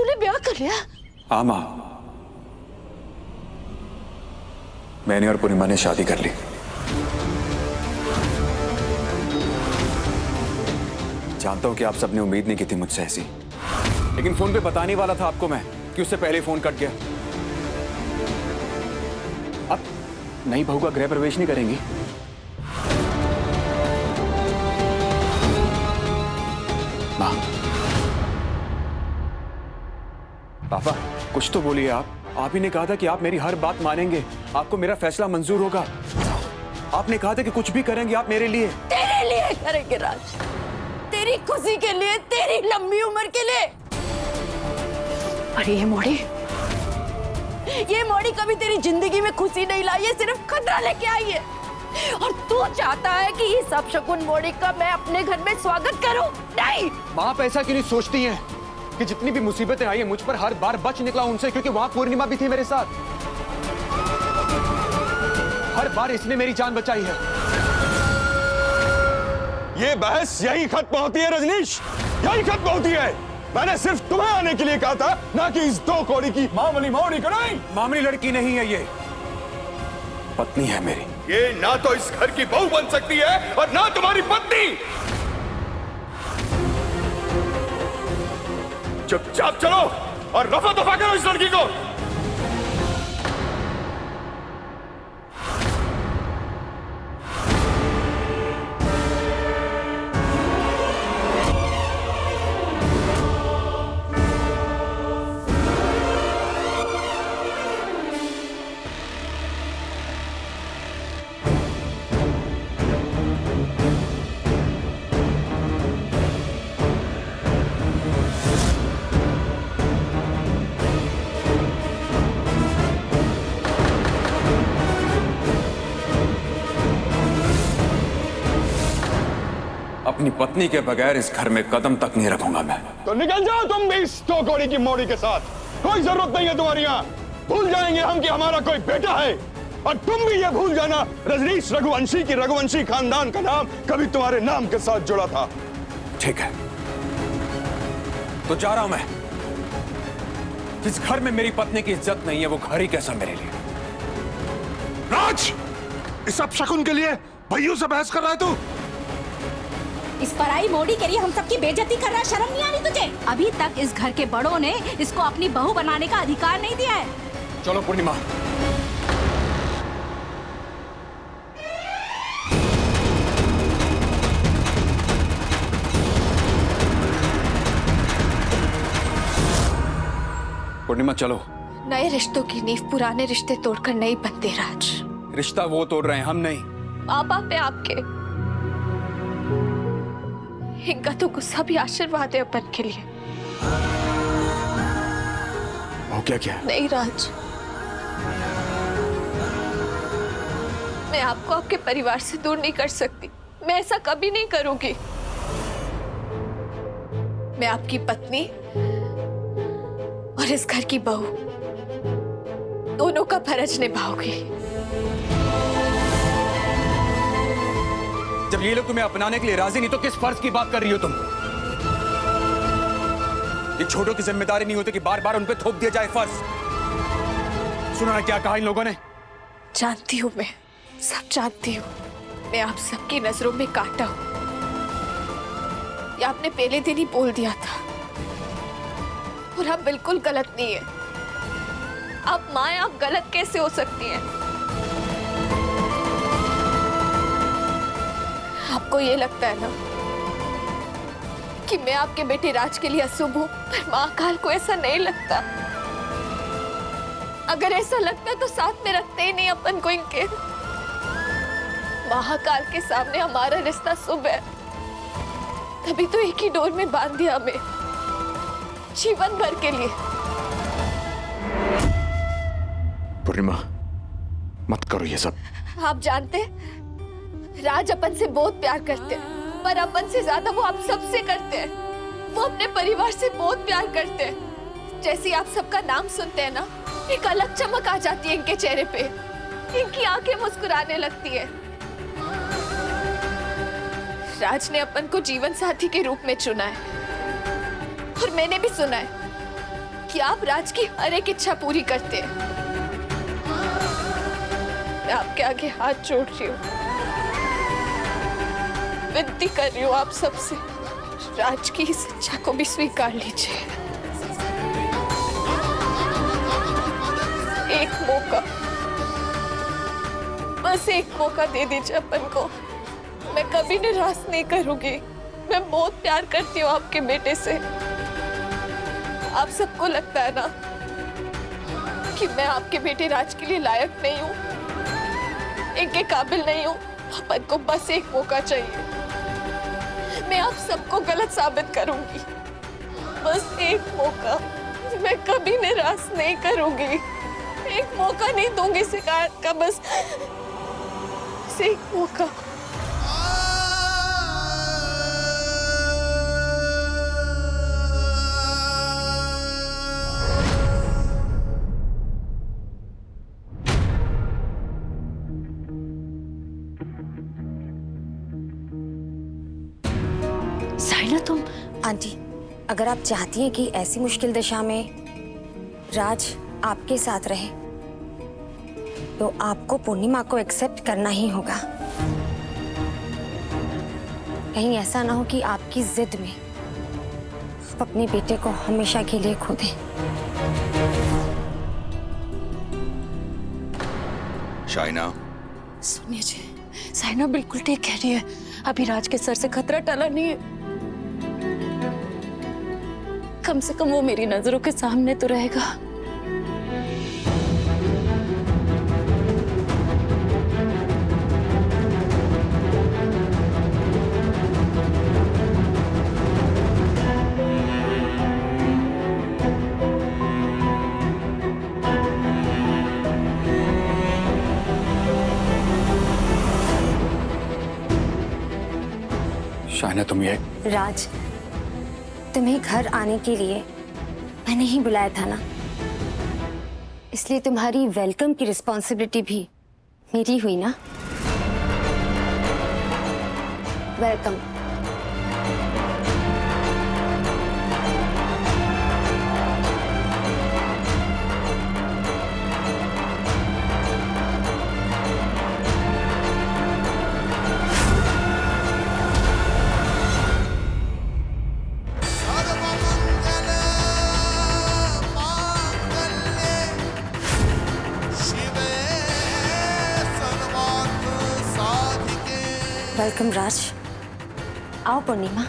तूने ब्याह कर लिया? हाँ माँ, मैंने और पूर्णिमा ने शादी कर ली। जानता हूं कि आप सबने उम्मीद नहीं की थी मुझसे ऐसी, लेकिन फोन पे बताने वाला था आपको मैं कि उससे पहले फोन कट गया। अब नई बहू का गृह प्रवेश नहीं करेंगी? माँ, पापा कुछ तो बोलिए। आप ही ने कहा था कि आप मेरी हर बात मानेंगे, आपको मेरा फैसला मंजूर होगा। आपने कहा था कि कुछ भी करेंगे आप मेरे लिए। तेरे लिए करेंगे राज, तेरी खुशी के लिए, तेरी लंबी उम्र के लिए। और ये मोड़ी कभी तेरी जिंदगी में खुशी नहीं लाई है, सिर्फ खतरा लेके आई है। और तू चाहता है कि इस अपशकुन मोड़ी का मैं अपने घर में स्वागत करूं? नहीं। माँ, आप ऐसा क्यों नहीं सोचती हैं कि जितनी भी मुसीबतें आई है मुझ पर हर बार बच निकला उनसे, क्योंकि वहां पूर्णिमा भी थी मेरे साथ। हर बार इसने मेरी जान बचाई है। ये बहस यही खत्म होती है रजनीश, यही खत्म होती है। मैंने सिर्फ तुम्हें आने के लिए कहा था, ना कि इस दो कौड़ी की मामूली मोड़ी को। नहीं, मामूली लड़की नहीं है ये, पत्नी है मेरी। ये ना तो इस घर की बहू बन सकती है और ना तुम्हारी पत्नी। चुपचाप चलो और रफा दफा करो इस लड़की को। अपनी पत्नी के बगैर इस घर में कदम तक नहीं रखूंगा मैं। तो निकल जाओ तुम भी इस दो कौड़ी की मोड़ी के साथ। कोई जरूरत नहीं है तुम्हारी यहाँ। भूल जाएंगे हम कि हमारा कोई बेटा है। और तुम भी ये भूल जाना, रजनीश रघुवंशी की रघुवंशी खानदान का नाम कभी तुम्हारे नाम के साथ जुड़ा था। ठीक है, तो जा रहा हूं मैं। जिस घर में मेरी पत्नी की इज्जत नहीं है वो घर ही कैसा मेरे लिए। राज, इस अपशकुन के लिए भैयू से बहस कर रहा है तू? इस पराई मोड़ी के लिए हम सबकी बेइज्जती कर रहा है, शर्म नहीं आ रही तुझे? अभी तक इस घर के बड़ों ने इसको अपनी बहू बनाने का अधिकार नहीं दिया है। चलो पूर्णिमा। पूर्णिमा चलो। नए रिश्तों की नींव पुराने रिश्ते तोड़कर नहीं बनते राज। रिश्ता वो तोड़ रहे हैं, हम नहीं। माँ बाप है आपके, इनका तो गुस्सा भी आशीर्वाद है अपन के लिए। हो क्या? नहीं राज, मैं आपको आपके परिवार से दूर नहीं कर सकती। मैं ऐसा कभी नहीं करूंगी। मैं आपकी पत्नी और इस घर की बहू दोनों का फर्ज निभाऊंगी। जब ये लोग तुम्हें अपनाने के लिए राजी नहीं तो किस फर्ज की बात कर रही हो तुम? ये छोटों की जिम्मेदारी नहीं होती कि बार बार उन पे थोप दिया जाए फर्ज। सुना ना क्या कहा इन लोगों ने? जानती हूँ, मैं सब जानती हूँ। मैं आप सबकी नजरों में काटा हूँ। ये आपने पहले दिन ही बोल दिया था। और आप बिल्कुल गलत नहीं है। आप माँ हैं, आप गलत कैसे हो सकती हैं? आपको ये लगता है ना कि मैं आपके बेटे राज के लिए अशुभ हूं, पर महाकाल को ऐसा नहीं लगता। अगर ऐसा लगता तो साथ में रखते ही नहीं अपन को इनके। महाकाल के सामने हमारा रिश्ता शुभ है, तभी तो एक ही डोर में बांध दिया हमें जीवन भर के लिए। पूर्णिमा, मत करो ये सब। आप जानते राज अपन से बहुत प्यार करते हैं, पर अपन से ज्यादा वो आप सबसे करते हैं। वो अपने परिवार से बहुत प्यार करते हैं। जैसे आप सबका नाम सुनते हैं ना, एक अलग चमक आ जाती है इनके चेहरे पे। इनकी आंखें मुस्कुराने लगती है। राज ने अपन को जीवन साथी के रूप में चुना है, और मैंने भी सुना है कि आप राज की हर एक इच्छा पूरी करते हैं। मैं आपके आगे हाथ जोड़ रही हूँ, विनती कर रही हूँ आप सबसे, राज की इस इच्छा को भी स्वीकार लीजिए। एक मौका, बस एक मौका दे दीजिए अपन को। मैं कभी निराश नहीं करूंगी। मैं बहुत प्यार करती हूँ आपके बेटे से। आप सबको लगता है ना कि मैं आपके बेटे राज के लिए लायक नहीं हूँ, इनके काबिल नहीं हूँ। अपन को बस एक मौका चाहिए। मैं आप सबको गलत साबित करूंगी। बस एक मौका, मैं कभी निराश नहीं करूंगी। एक मौका नहीं दूंगी शिकायत का, बस एक मौका। साइना तुम। आंटी, अगर आप चाहती हैं कि ऐसी मुश्किल दशा में राज आपके साथ रहे तो आपको पूर्णिमा को एक्सेप्ट करना ही होगा। कहीं ऐसा ना हो कि आपकी जिद में आप अपने बेटे को हमेशा के लिए खो दें। शाइना, सुनिए जी, साइना बिल्कुल ठीक कह रही है। अभी राज के सर से खतरा टला नहीं है। कम से कम वो मेरी नजरों के सामने तो रहेगा। शाइना, तुम ये राज, तुम्हें घर आने के लिए मैंने ही बुलाया था ना, इसलिए तुम्हारी वेलकम की रिस्पॉन्सिबिलिटी भी मेरी हुई ना। वेलकम। वेलकम राज। आओ पूर्णिमा।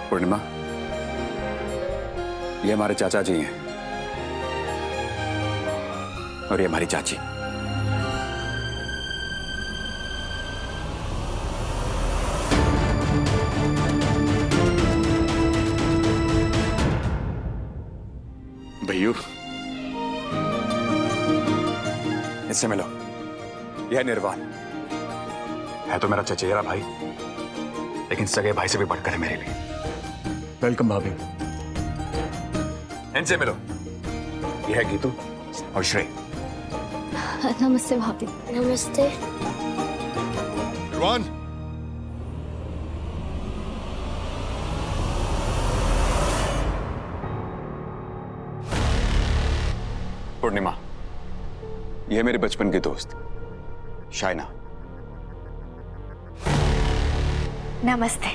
पूर्णिमा, ये हमारे चाचा जी हैं और ये हमारी चाची। भैयू, इससे मिलो। यह निर्वाण है तो मेरा चचेरा भाई, लेकिन सगे भाई से भी बढ़कर है मेरे लिए। वेलकम भाभी। इनसे मिलो। यह है गीतू और श्रेय। नमस्ते भाभी। नमस्ते। निर्वाण, पूर्णिमा, ये है मेरे बचपन के दोस्त शाइना। नमस्ते।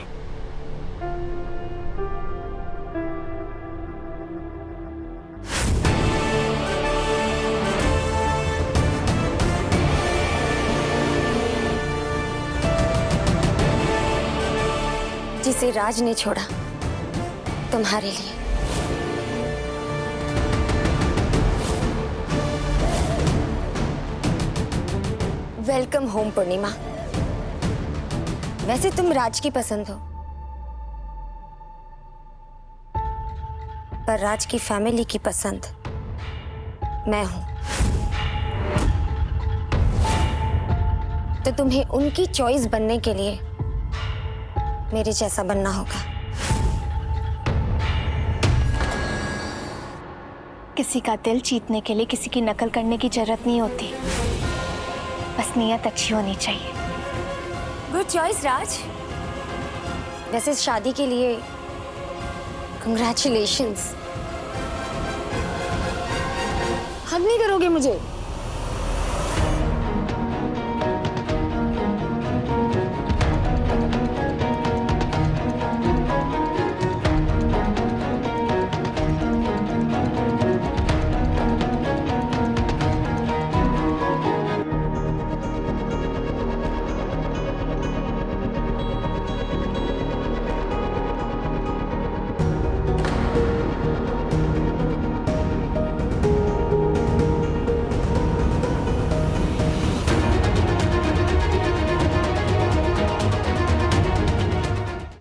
जिसे राज ने छोड़ा तुम्हारे लिए। वेलकम होम पूर्णिमा। वैसे तुम राज की पसंद हो, पर राज की फैमिली की पसंद मैं हूं। तो तुम्हें उनकी चॉइस बनने के लिए मेरे जैसा बनना होगा। किसी का दिल जीतने के लिए किसी की नकल करने की जरूरत नहीं होती, बस नीयत अच्छी होनी चाहिए। गुड चॉइस राज। वैसे शादी के लिए कंग्रेचुलेशंस। हग नहीं करोगे मुझे?